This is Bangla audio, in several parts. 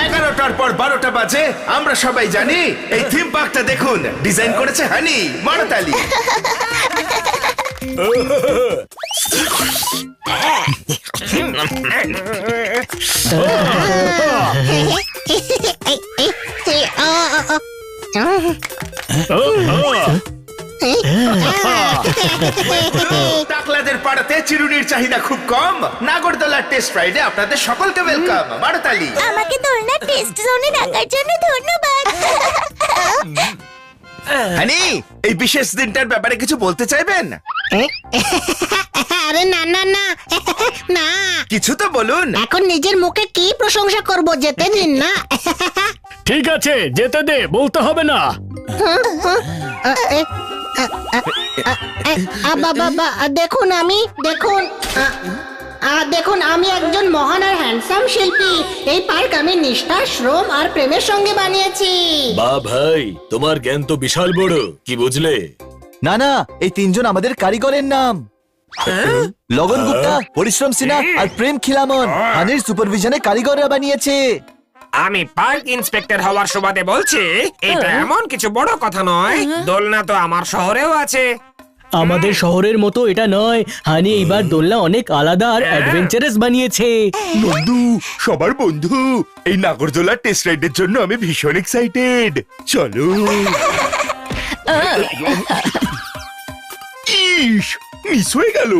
11টার পর 12টা বাজে আমরা সবাই জানি এই থিম পার্কটা দেখুন ডিজাইন করেছে হানি মারতালি। টাকলাদের পাড়াতে চিরুনির চাহিদা খুব কম। নাগরদোলার টেস্ট রাইডে আপনাদের সকলকে ওয়েলকাম। মারতালি। আমাকে দোলনার টেস্ট জোনে রাখার জন্য ধন্যবাদ। হানি, এই বিশেষ দিনটার ব্যাপারে কিছু বলতে চাইবেন? আরে না না না না, কিছু তো বলুন। এখন নিজের মুখে কি প্রশংসা করব, যেতে দিন না। ঠিক আছে, যেতে দে, বলতে হবে না। বাবা দেখুন, দেখুন আমি একজন মহান আর হ্যান্ডসাম শিল্পী। এই পার্ক আমি নিষ্ঠা, শ্রম আর প্রেমের সঙ্গে বানিয়েছি। বা ভাই, তোমার জ্ঞান তো বিশাল বড়, কি বুঝলে? না না, এই তিনজন আমাদের কারিগরের নাম। লগন গুপ্তা, পরিশ্রম সিনহা আর প্রেম খিলামন হানির সুপারভিশনে কারিগররা বানিয়েছে। আমি পার্ক ইন্সপেক্টর হওয়ার সুবাদে বলছি, এটা এমন কিছু বড় কথা নয়। দোলনা তো আমার শহরেও আছে। আমাদের শহরের মতো এটা নয়। হানি এইবার দোলনা অনেক আলাদা আর অ্যাডভেঞ্চারাস বানিয়েছে। বন্ধু, সবার বন্ধু, এই নাগরদোলার টেস্ট রাইডের জন্য আমি ভীষণ এক্সাইটেড। চলো। ইস, মিস হয়ে গেল।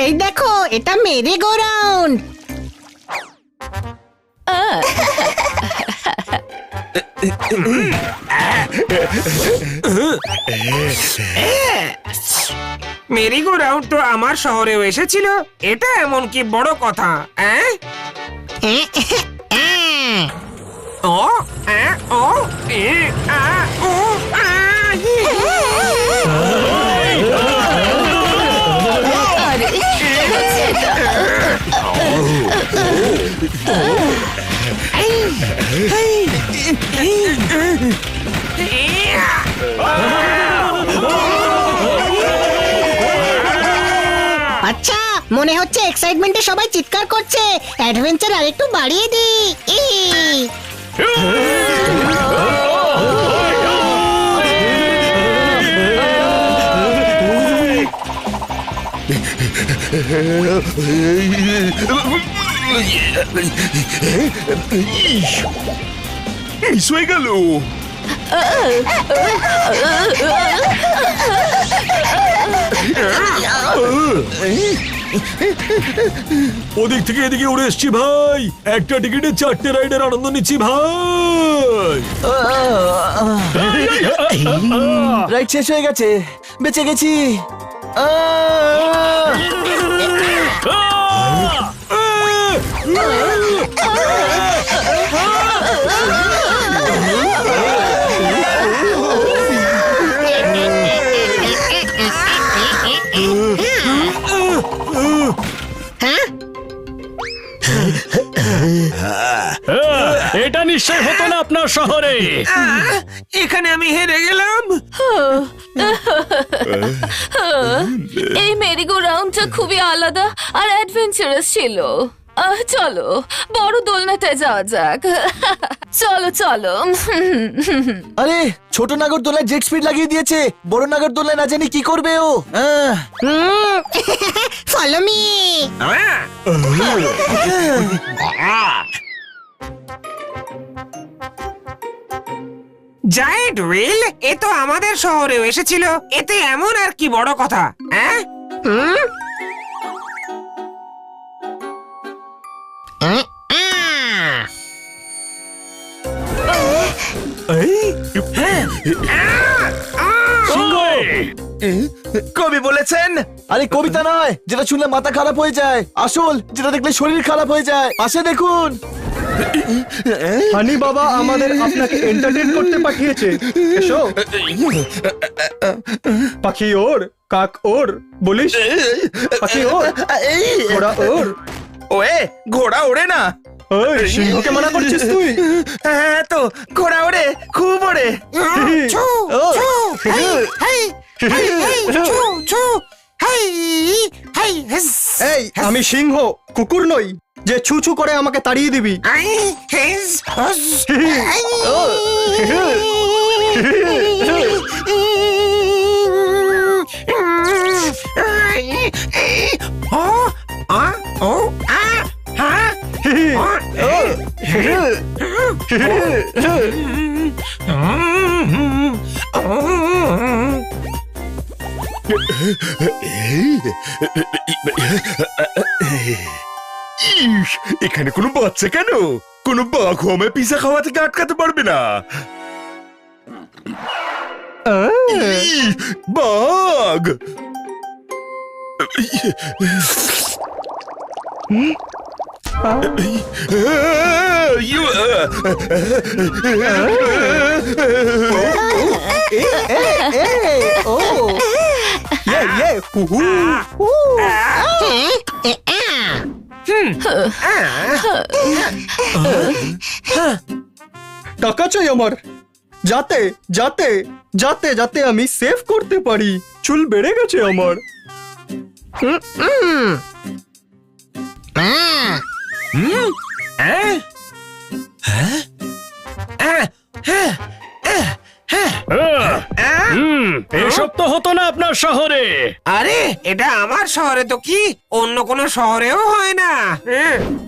এই দেখো, এটা Mary go round. Mary go round তো আমার শহরেও এসেছিল। এটা এমন কি বড় কথা? ও ও ও আচ্ছা, মনে হচ্ছে এক্সাইটমেন্টে সবাই চিৎকার করছে। অ্যাডভেঞ্চার আর একটু বাড়িয়ে দিই। মিস হয়ে গেল। ওদিক থেকে এদিকে উড়ে এসছি ভাই। একটা টিকিটে 4টে রাইডের আনন্দ নিচ্ছি ভাই। রাইড শেষ হয়ে গেছে, বেঁচে গেছি। এটা নিশ্চয় হতো না আপনার শহরে। এখানে আমি হেরে গেলাম। এই মেরিগো রাউন্ডটা খুবই আলাদা আর অ্যাডভেঞ্চারাস ছিল। চলো বড় দোলনাতে যাওয়া যাক। চলো চলো। আরে, ছোট নাগরদোলায় জেট স্পিড লাগিয়ে দিয়েছে। বড় নাগরদোলায় না জানি কি করবে ও। Follow me. জায়েন্ট হুইল, এ তো আমাদের শহরেও এসেছিল। এতে এমন আর কি বড় কথা? কবি বলেছেন, আরে কবিতা নয়, যেটা শুনলে মাথা খারাপ হয়ে যায়, আসল যেটা দেখলে শরীর খারাপ হয়ে যায়। পাশে দেখুন। হানি বাবা আমাদের আপনাকে এন্টারটেইন করতে পাঠিয়েছে। এসো। পাখি ওর, কাক ওর, বলিস? পাখি ওর, ঘোড়া ওর। ওয়ে, ঘোড়া ওড়ে না। ওই সিংহকে মানা করছিস তুই? হ্যাঁ তো, ঘোড়া ওড়ে, খুব ওড়ে। এই আমি সিংহ কুকুর নই যে ছু ছু করে আমাকে তাড়িয়ে দিবি। ইস, এখানে কোনো বাচ্চা কেন? কোনো বাঘ আমায় পিজা খাওয়া থেকে আটকাতে পারবে না। ইস, বাঘ! টাকা চাই আমার, যাতে যাতে যাতে যাতে আমি সেভ করতে পারি। চুল বেড়ে গেছে আমার। এসব তো হতো না আপনার শহরে। আরে এটা আমার শহরে তো কি অন্য কোনো শহরেও হয় না।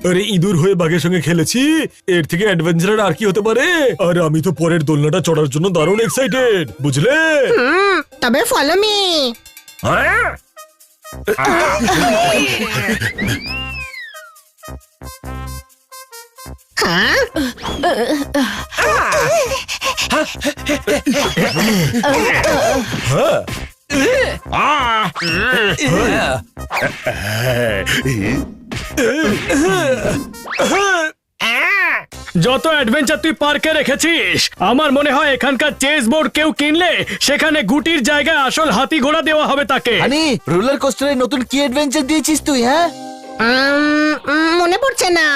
আরে ইঁদুর হয়ে বাঘের সঙ্গে খেলেছি, এর থেকে অ্যাডভেঞ্চার আর কি হতে পারে? আর আমি তো পরের দোলনাটা চড়ার জন্য দারুণ এক্সাইটেড, বুঝলে? তবে ফলো মি। যত অ্যাডভেঞ্চার তুই পার্কে রেখেছিস, আমার মনে হয় এখানকার চেস বোর্ড কেউ কিনলে সেখানে গুটির জায়গায় আসল হাতি ঘোড়া দেওয়া হবে তাকে। হানি, রোলার কোস্টারে নতুন কি অ্যাডভেঞ্চার দিয়েছিস তুই? হ্যাঁ, মনে পড়ছে না।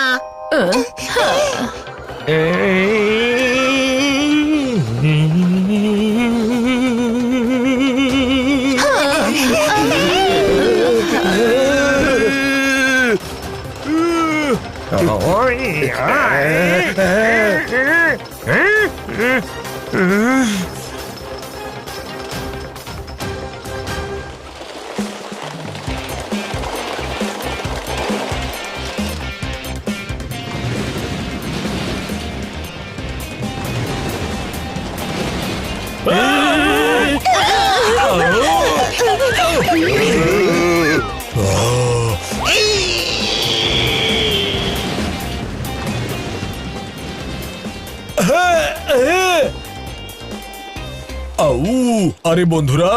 আরে বন্ধুরা,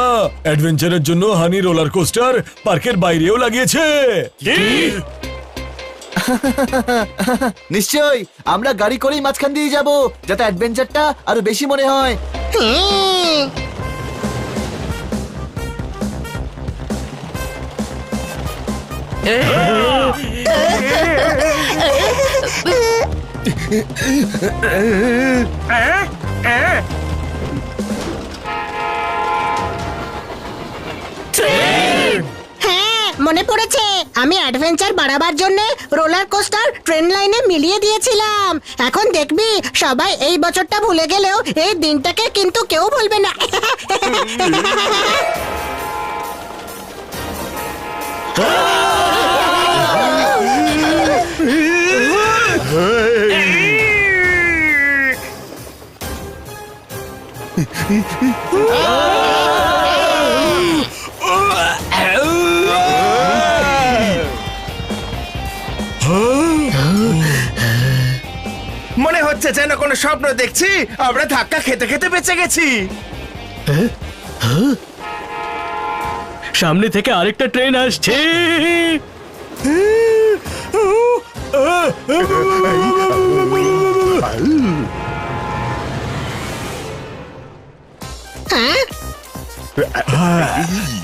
অ্যাডভেঞ্চারের জন্য হানি রোলার কোস্টার পার্কের বাইরেও লাগিয়েছে। নিশ্চয়ই আমরা গাড়ি করেই মাঝখান দিয়ে যাব, যাতে অ্যাডভেঞ্চারটা আরো বেশি মনে হয়। মনে পড়েছে, আমি অ্যাডভেঞ্চার বাড়াবার জন্য রোলার কোস্টার ট্রেন লাইনে মিলিয়ে দিয়েছিলাম। এখন দেখবি সবাই এই বছরটা ভুলে গেলেও এই দিনটাকে কিন্তু কেউ ভুলবে না। মনে হচ্ছে যেন কোনো স্বপ্ন দেখছি, আমরা ধাক্কা খেতে খেতে বেঁচে গেছি। সামনে থেকে আরেকটা ট্রেন আসছে।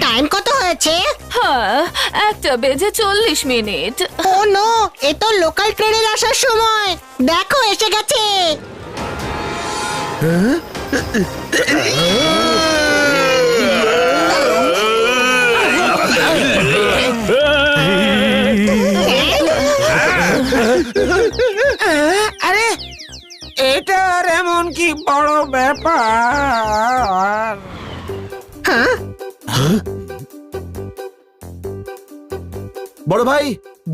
টাইম কত হয়েছে? হ্যাঁ, 1:40 ও নো, এ তো লোকাল ট্রেনের আসার সময়। দেখো এসে গেছে। আরে এটা আর এমন কি বড় ব্যাপার? বড় ভাই,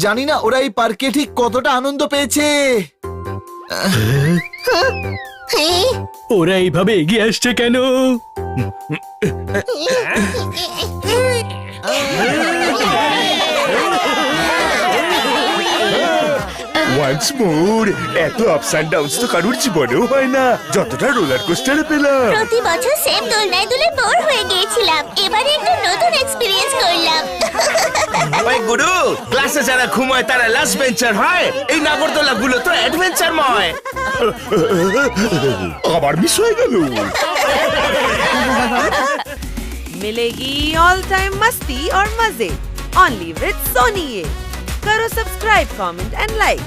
জানি না ওরা এই পার্কে ঠিক কতটা আনন্দ পেয়েছে। ওরা এইভাবে এগিয়ে আসছে কেন? ওয়ান্স মোর, এত আপস এন্ড ডাউনস তো কারুর জীবনেও হয় না যতটা রোলার কোস্টারে পেলাম। প্রতি বছর সেম দোলনায় দুলে বোর হয়ে গিয়েছিলাম, এবারে একটু নতুন এক্সপেরিয়েন্স করলাম। ওই গুরু, ক্লাসে যারা ঘুমায় তারা লাস্ট বেঞ্চার হয়, এই নাগরদোলা গুলো তো অ্যাডভেঞ্চারময়। আবার মিস হয়ে গেল। मिलेगी ऑल टाइम मस्ती और मजे ओनली विद सोनी। करो सब्सक्राइब, कमेंट एंड लाइक।